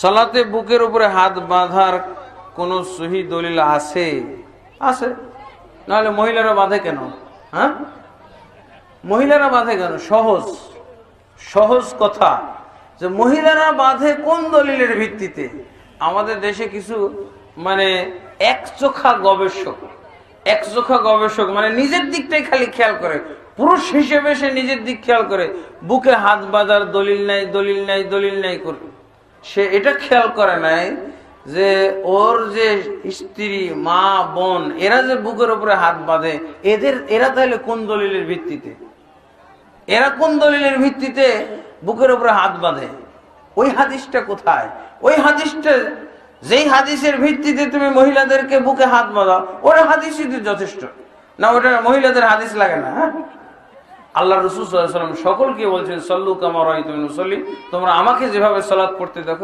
সালাতে বুকের উপরে হাত বাঁধার কোন সহি দলিল আছে? আছে, নাহলে মহিলারা বাঁধে কেন? হ্যাঁ, মহিলারা বাঁধে কেন? সহজ সহজ কথা, যে মহিলারা বাঁধে কোন দলিলের ভিত্তিতে? আমাদের দেশে কিছু মানে একচোখা গবেষক মানে নিজের দিকটাই খালি খেয়াল করে, পুরুষ হিসেবে সে নিজের দিক খেয়াল করে, বুকে হাত বাঁধার দলিল নাই করে সে এটা খেয়াল করে নাই যে ওর যে স্ত্রী, মা, বোন, এরা যে বুকের উপরে হাত বাঁধে, এরা তাহলে কোন দলিলের ভিত্তিতে, এরা কোন দলিলের ভিত্তিতে বুকের উপরে হাত বাঁধে? ওই হাদিসটা কোথায়? ওই হাদিসটা, যেই হাদিসের ভিত্তিতে তুমি মহিলাদেরকে বুকে হাত বাঁধাও, ওরা হাদিসই যথেষ্ট না, ওটা মহিলাদের হাদিস লাগে না। হ্যাঁ, আল্লাহ রাসূল সাল্লাল্লাহু আলাইহি ওয়াসাল্লাম সকলকে বলছেন, সল্লু কামা রাআইতুমুনি উসাল্লি, তোমরা আমাকে যেভাবে সালাত পড়তে দেখো